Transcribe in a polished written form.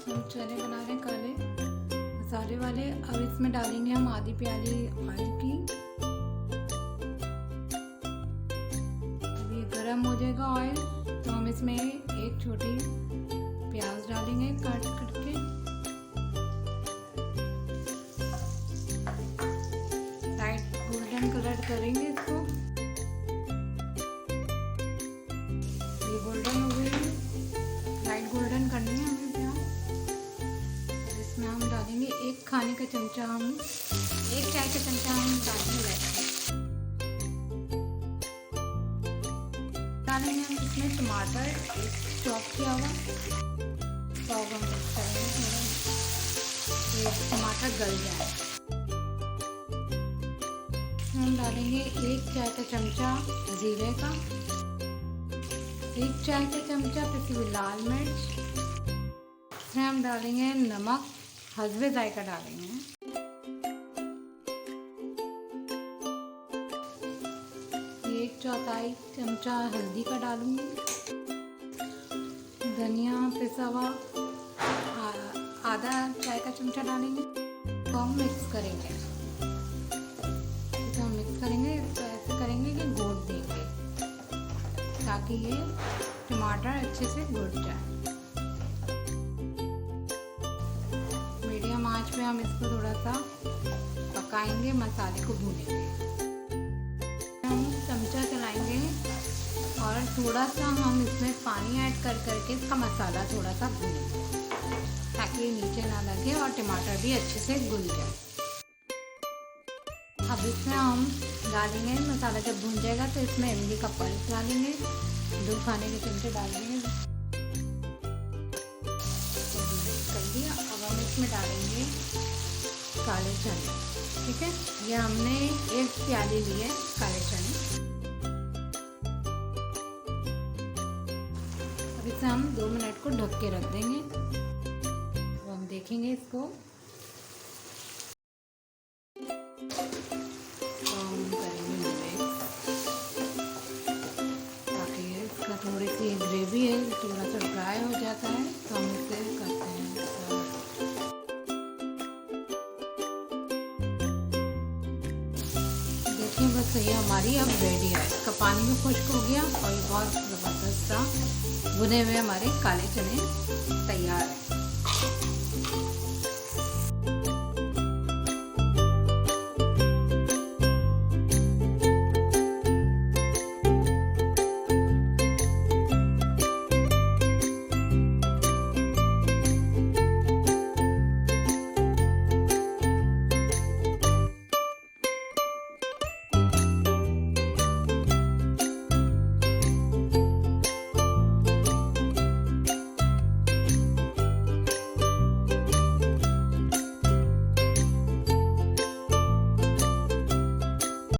हम चने बना रहे हैं काले मसाले वाले। अब इसमें डालेंगे हम आधी प्याली ऑयल की। अब ये गर्म हो जाएगा ऑयल तो हम इसमें एक छोटी प्याज डालेंगे काट करके। लाइट गोल्डन कलर करेंगे इसको। ये गोल्डन हो गई, लाइट गोल्डन करनी है हमें प्याज। इसमें हम डालेंगे एक खाने का चमचा, हम एक चाय का चमचा हम डालेंगे। डालेंगे हम इसमें टमाटर एक चॉप किया हुआ, तो हम मिक्स करेंगे थोड़ा, ये टमाटर गल जाए। हम डालेंगे एक चाय का चमचा जीरे का, एक चाय का चमचा पिसी हुई लाल मिर्च। इसमें हम डालेंगे नमक, हस्बे जायका डालेंगे। एक चौथाई चमचा हल्दी का डालूंगी। धनिया पिसा हुआ आधा चाय का चमचा डालेंगे। तो हम मिक्स करेंगे, तो हम मिक्स करेंगे तो ऐसे करेंगे कि घोट देंगे ताकि ये टमाटर अच्छे से घुल जाए। मीडियम आंच पे हम इसको थोड़ा सा पकाएंगे, मसाले को भूनेंगे। हम चमचा चलाएंगे और थोड़ा सा हम इसमें पानी ऐड कर करके इसका मसाला थोड़ा सा भूनेंगे ताकि ये नीचे ना लगे और टमाटर भी अच्छे से घुल जाए। अब इसमें हम डालेंगे, मसाला जब भून जाएगा तो इसमें इमली का पल्प डालेंगे, 2 खाने के चमचे डालेंगे। कर दिया। अब हम इसमें डालेंगे काले चने। ठीक है, ये हमने एक प्याली ली है काले चने। अब इसे हम 2 मिनट को ढक के रख देंगे। अब हम देखेंगे इसको, थोड़ी सी ग्रेवी है, थोड़ा सा ड्राई हो जाता है तो हम इसे करते हैं। देखिए बस ये हमारी अब रेडी है। इसका पानी भी खुश्क हो गया और ये बहुत ज़बरदस्त सा भुने हुए हमारे काले चने तैयार है।